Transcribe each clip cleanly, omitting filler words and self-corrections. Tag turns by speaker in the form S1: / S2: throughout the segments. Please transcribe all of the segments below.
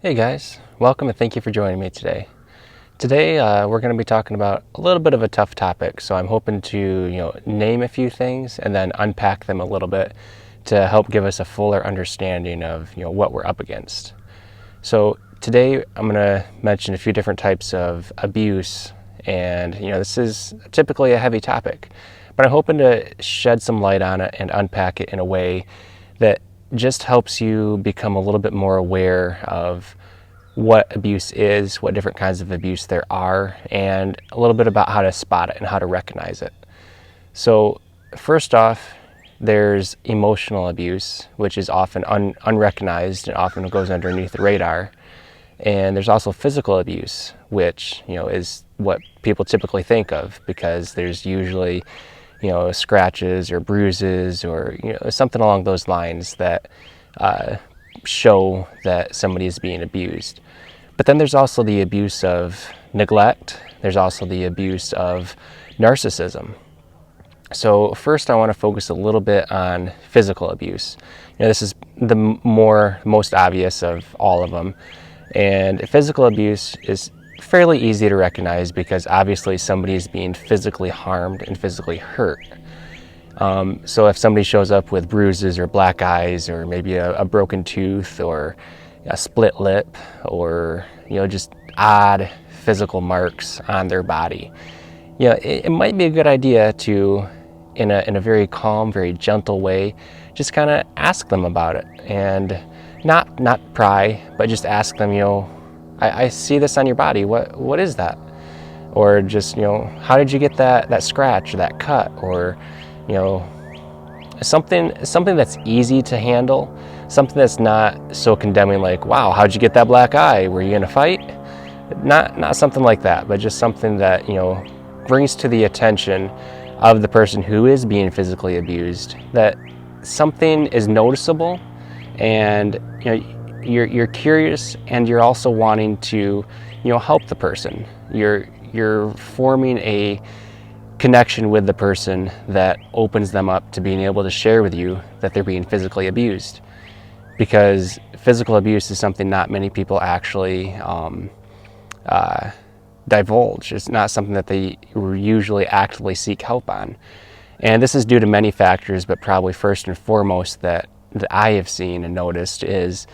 S1: Hey guys, welcome and thank you for joining me today. Today we're going to be talking about a little bit of a tough topic, so I'm hoping to name a few things and then unpack them a little bit to help give us a fuller understanding of what we're up against. So today I'm going to mention a few different types of abuse, and this is typically a heavy topic, but I'm hoping to shed some light on it and unpack it in a way that just helps you become a little bit more aware of what abuse is, what different kinds of abuse there are, and a little bit about how to spot it and how to recognize it. So first off, there's emotional abuse, which is often unrecognized and often goes underneath the radar. And there's also physical abuse, which is what people typically think of, because there's usually scratches or bruises or something along those lines that show that somebody is being abused. But then there's also the abuse of neglect. There's also the abuse of narcissism. So first I want to focus a little bit on physical abuse. This is the most obvious of all of them. And physical abuse is fairly easy to recognize because obviously somebody is being physically harmed and physically hurt. So if somebody shows up with bruises or black eyes or maybe a broken tooth or a split lip or just odd physical marks on their body, it might be a good idea to, in a very calm, very gentle way, just kind of ask them about it, and not pry, but just ask them, I see this on your body. What is that? Or just, how did you get that scratch or that cut? Or, something that's easy to handle, something that's not so condemning, like, wow, how'd you get that black eye? Were you in a fight? Not something like that, but just something that, brings to the attention of the person who is being physically abused that something is noticeable, and you're curious, and you're also wanting to help the person. You're forming a connection with the person that opens them up to being able to share with you that they're being physically abused, because physical abuse is something not many people actually divulge. It's not something that they usually actively seek help on, and this is due to many factors, but probably first and foremost that I have seen and noticed is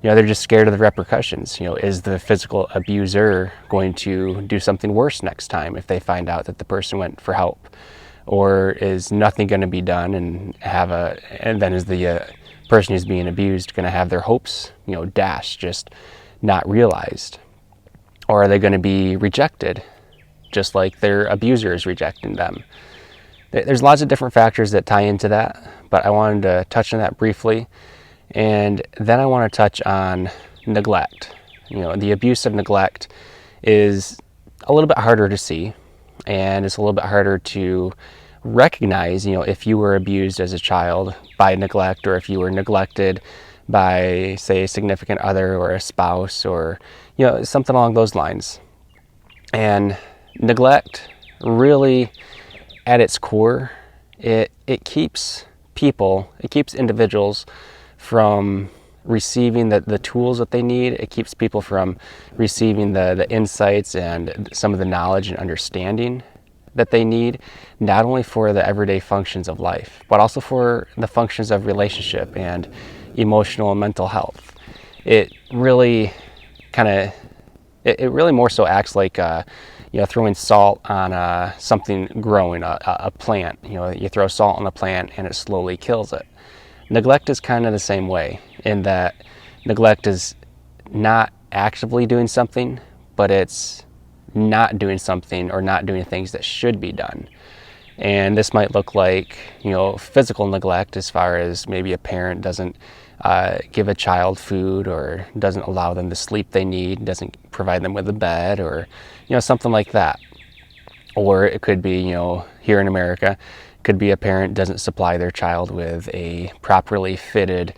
S1: they're just scared of the repercussions. Is the physical abuser going to do something worse next time if they find out that the person went for help? Or is nothing going to be done, and then is the person who's being abused going to have their hopes, dashed, just not realized? Or are they going to be rejected, just like their abuser is rejecting them? There's lots of different factors that tie into that, but I wanted to touch on that briefly. And then I want to touch on neglect. The abuse of neglect is a little bit harder to see, and it's a little bit harder to recognize, if you were abused as a child by neglect, or if you were neglected by, say, a significant other or a spouse, or, something along those lines. And neglect really, at its core, it keeps individuals from receiving the tools that they need. It keeps people from receiving the insights and some of the knowledge and understanding that they need, not only for the everyday functions of life, but also for the functions of relationship and emotional and mental health. It really more so acts like throwing salt on something growing, a plant. You throw salt on a plant and it slowly kills it. Neglect is kind of the same way, in that neglect is not actively doing something, but it's not doing something or not doing things that should be done. And this might look like, physical neglect, as far as maybe a parent doesn't give a child food, or doesn't allow them the sleep they need, doesn't provide them with a bed, or, something like that. Or it could be, here in America, could be a parent doesn't supply their child with a properly fitted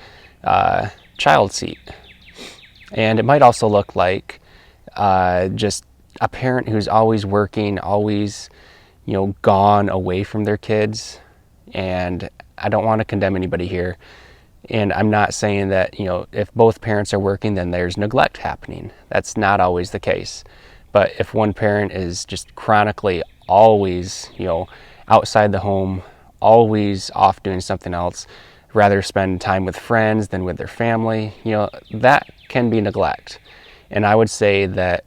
S1: child seat. And it might also look like just a parent who's always working, always gone away from their kids. And I don't want to condemn anybody here. And I'm not saying that, if both parents are working, then there's neglect happening. That's not always the case. But if one parent is just chronically always, outside the home, always off doing something else, rather spend time with friends than with their family, that can be neglect. And I would say that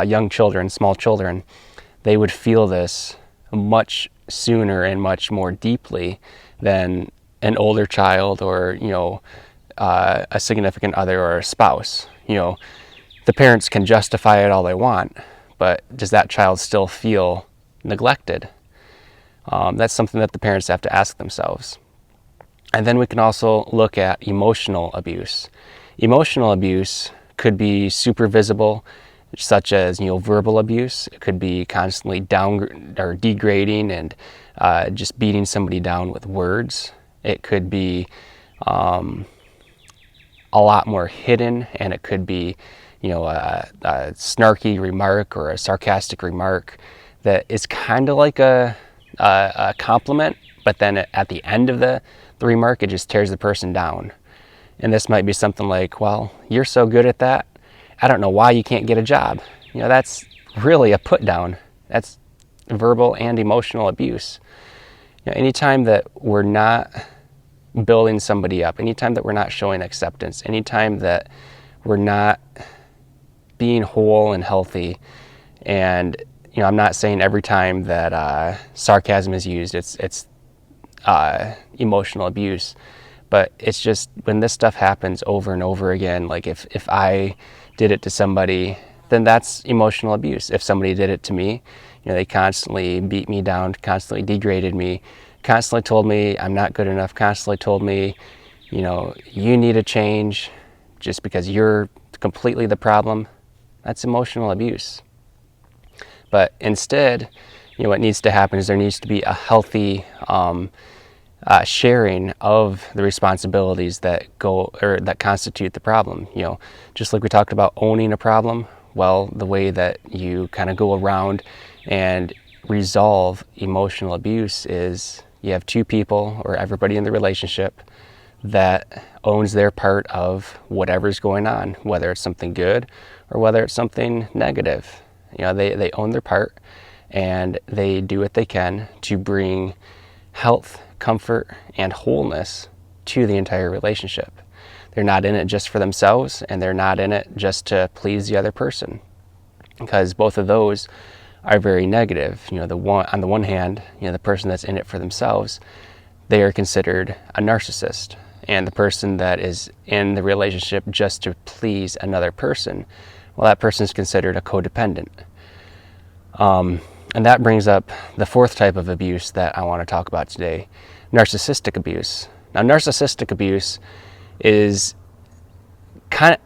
S1: young children, small children, they would feel this much sooner and much more deeply than an older child or, a significant other or a spouse. The parents can justify it all they want, but does that child still feel neglected? That's something that the parents have to ask themselves. And then we can also look at emotional abuse. Emotional abuse could be super visible, such as verbal abuse. It could be constantly down or degrading and just beating somebody down with words. It could be a lot more hidden, and it could be a snarky remark or a sarcastic remark that is kind of like a compliment, but then at the end of the remark, it just tears the person down. And this might be something like, well, you're so good at that, I don't know why you can't get a job. That's really a put down. That's verbal and emotional abuse. Anytime that we're not building somebody up, anytime that we're not showing acceptance, anytime that we're not being whole and healthy, and I'm not saying every time that sarcasm is used, it's emotional abuse, but it's just when this stuff happens over and over again, like if I did it to somebody, then that's emotional abuse. If somebody did it to me, they constantly beat me down, constantly degraded me, constantly told me I'm not good enough, constantly told me, you need to change just because you're completely the problem, that's emotional abuse. But instead, what needs to happen is there needs to be a healthy sharing of the responsibilities that constitute the problem. Just like we talked about owning a problem, well, the way that you kind of go around and resolve emotional abuse is you have two people or everybody in the relationship that owns their part of whatever's going on, whether it's something good or whether it's something negative. They own their part, and they do what they can to bring health, comfort, and wholeness to the entire relationship. They're not in it just for themselves, and they're not in it just to please the other person, because both of those are very negative. On the one hand, the person that's in it for themselves, they are considered a narcissist, and the person that is in the relationship just to please another person, well, that person is considered a codependent. And that brings up the fourth type of abuse that I want to talk about today, narcissistic abuse. Now, narcissistic abuse is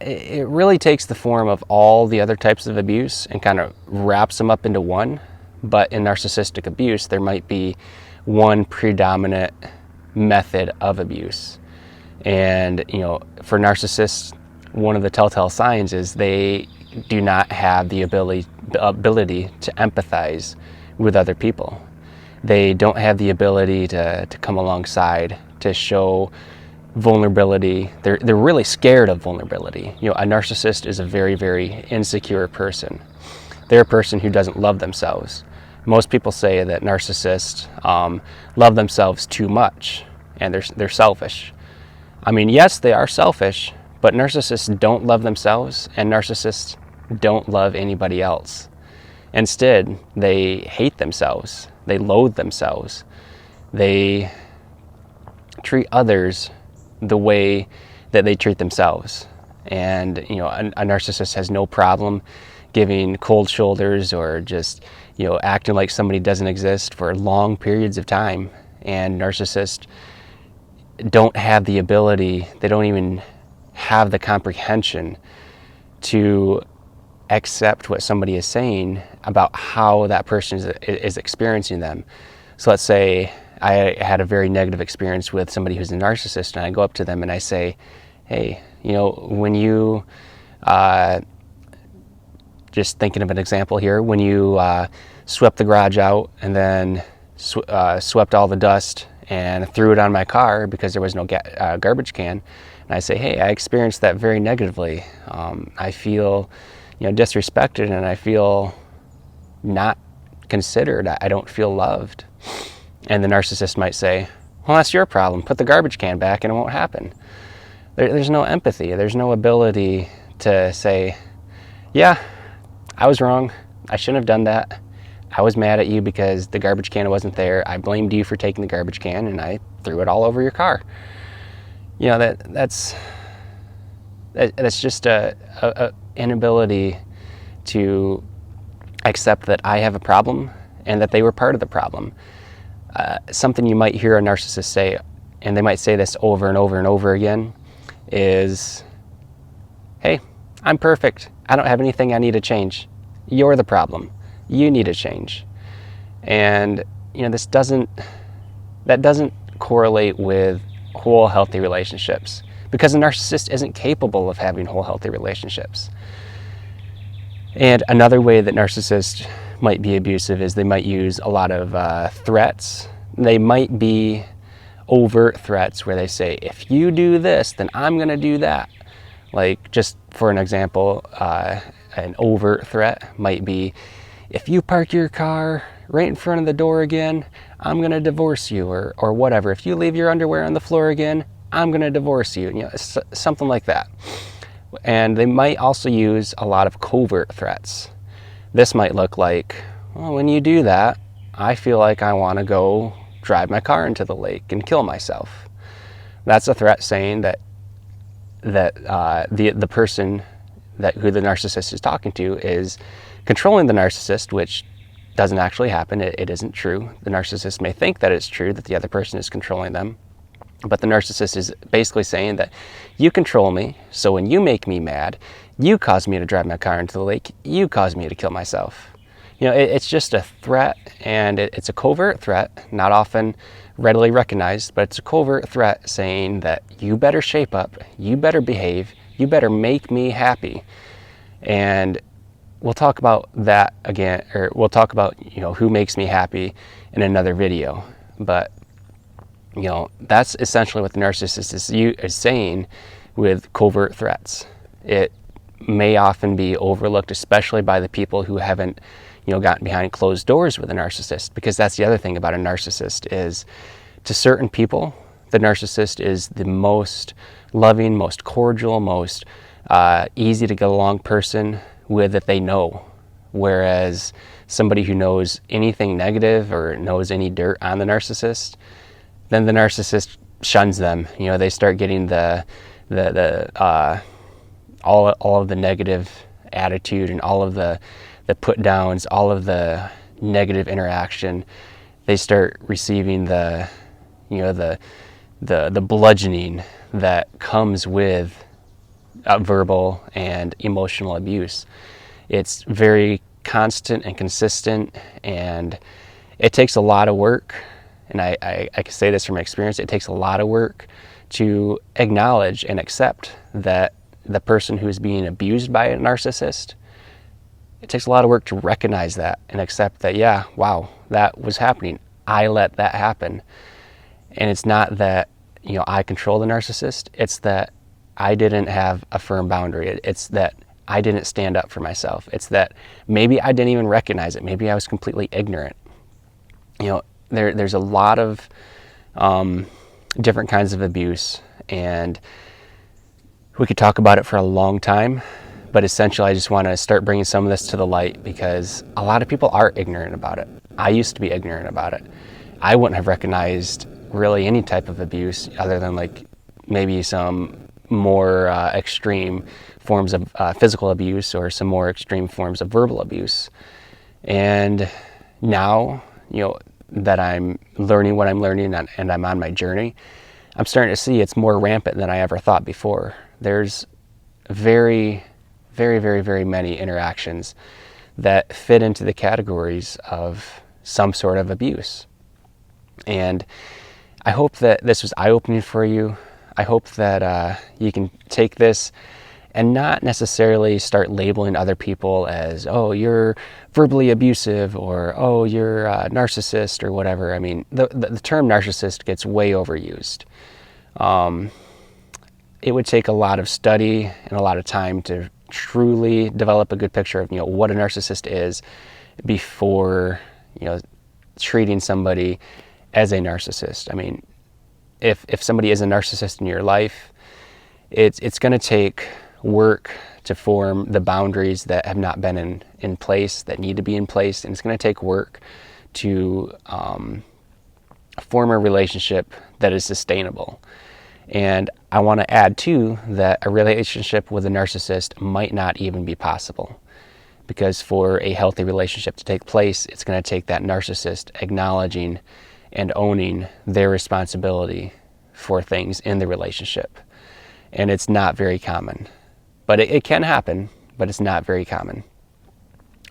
S1: it really takes the form of all the other types of abuse and kind of wraps them up into one. But in narcissistic abuse, there might be one predominant method of abuse. And, for narcissists, one of the telltale signs is they do not have the ability to empathize with other people. They don't have the ability to come alongside, to show vulnerability. They're really scared of vulnerability. A narcissist is a very, very insecure person. They're a person who doesn't love themselves. Most people say that narcissists love themselves too much, and they're selfish. I mean, yes, they are selfish, but narcissists don't love themselves, and narcissists don't love anybody else. Instead, they hate themselves. They loathe themselves. They treat others the way that they treat themselves. And, a narcissist has no problem giving cold shoulders or just, acting like somebody doesn't exist for long periods of time. And narcissists don't have the ability, they don't even have the comprehension to accept what somebody is saying about how that person is experiencing them. So let's say I had a very negative experience with somebody who's a narcissist, and I go up to them and I say, hey, when you, just thinking of an example here, when you swept the garage out and then swept all the dust and threw it on my car because there was no garbage can. And I say, hey, I experienced that very negatively. I feel, disrespected, and I feel not considered. I don't feel loved. And the narcissist might say, well, that's your problem. Put the garbage can back and it won't happen. There's no empathy. There's no ability to say, yeah, I was wrong. I shouldn't have done that. I was mad at you because the garbage can wasn't there. I blamed you for taking the garbage can and I threw it all over your car. That's just a inability to accept that I have a problem and that they were part of the problem. Something you might hear a narcissist say, and they might say this over and over and over again, is, hey, I'm perfect. I don't have anything I need to change. You're the problem. You need to change. And that doesn't correlate with whole healthy relationships, because a narcissist isn't capable of having whole healthy relationships. And another way that narcissists might be abusive is they might use a lot of threats. They might be overt threats where they say, if you do this, then I'm going to do that. Like, just for an example, an overt threat might be, if you park your car right in front of the door again, I'm going to divorce you, or whatever. If you leave your underwear on the floor again, I'm going to divorce you. Something like that. And they might also use a lot of covert threats. This might look like, well, when you do that, I feel like I want to go drive my car into the lake and kill myself. That's a threat saying that the person who the narcissist is talking to is controlling the narcissist, which doesn't actually happen. It isn't true. The narcissist may think that it's true, that the other person is controlling them. But the narcissist is basically saying that you control me, so when you make me mad, you cause me to drive my car into the lake, you cause me to kill myself. It's just a threat, and it's a covert threat, not often readily recognized, but it's a covert threat saying that you better shape up, you better behave, you better make me happy. And we'll talk about that again, or we'll talk about, who makes me happy in another video. But, that's essentially what the narcissist is saying with covert threats. It may often be overlooked, especially by the people who haven't, gotten behind closed doors with a narcissist, because that's the other thing about a narcissist is, to certain people, the narcissist is the most loving, most cordial, most easy to get along person with that they know. Whereas somebody who knows anything negative or knows any dirt on the narcissist, then the narcissist shuns them. They start getting all of the negative attitude and all of the put downs, all of the negative interaction. They start receiving the bludgeoning that comes with verbal and emotional abuse. It's very constant and consistent, and it takes a lot of work. And I can say this from experience, it takes a lot of work to acknowledge and accept that the person who is being abused by a narcissist, it takes a lot of work to recognize that and accept that, yeah, wow, that was happening. I let that happen. And it's not that, I control the narcissist. It's that I didn't have a firm boundary. It's that I didn't stand up for myself. It's that maybe I didn't even recognize it. Maybe I was completely ignorant. There's a lot of different kinds of abuse, and we could talk about it for a long time, but essentially I just want to start bringing some of this to the light because a lot of people are ignorant about it. I used to be ignorant about it. I wouldn't have recognized really any type of abuse other than maybe some more extreme forms of physical abuse or some more extreme forms of verbal abuse. And now, that I'm learning what I'm learning and I'm on my journey, I'm starting to see it's more rampant than I ever thought before. There's very, very, very, very many interactions that fit into the categories of some sort of abuse. And I hope that this was eye-opening for you. I hope that you can take this and not necessarily start labeling other people as, oh, you're verbally abusive, or oh, you're a narcissist, or whatever. I mean, the term narcissist gets way overused. It would take a lot of study and a lot of time to truly develop a good picture of, what a narcissist is before, treating somebody as a narcissist. I mean, if somebody is a narcissist in your life, it's going to take work to form the boundaries that have not been in place, that need to be in place, and it's going to take work to form a relationship that is sustainable. And I want to add too that a relationship with a narcissist might not even be possible, because for a healthy relationship to take place, it's going to take that narcissist acknowledging and owning their responsibility for things in the relationship. And it's not very common, but it can happen, but it's not very common.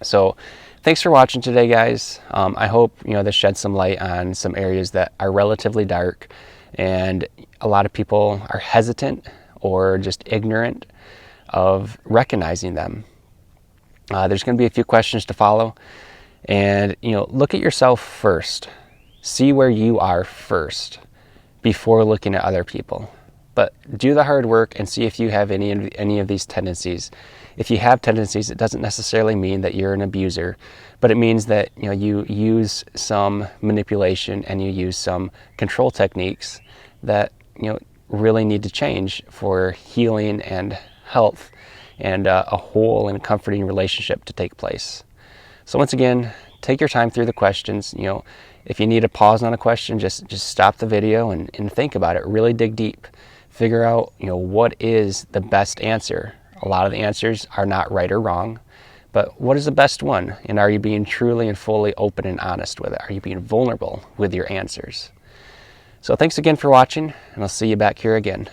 S1: So thanks for watching today, guys. I hope this sheds some light on some areas that are relatively dark, and a lot of people are hesitant or just ignorant of recognizing them. There's going to be a few questions to follow, and look at yourself first. See where you are first before looking at other people. But do the hard work and see if you have any of these tendencies. If you have tendencies, it doesn't necessarily mean that you're an abuser, but it means that you use some manipulation and you use some control techniques that really need to change for healing and health and a whole and comforting relationship to take place. So once again, take your time through the questions. If you need a pause on a question, just stop the video and think about it. Really dig deep. Figure out what is the best answer. A lot of the answers are not right or wrong, but what is the best one? And are you being truly and fully open and honest with it? Are you being vulnerable with your answers? So thanks again for watching, and I'll see you back here again.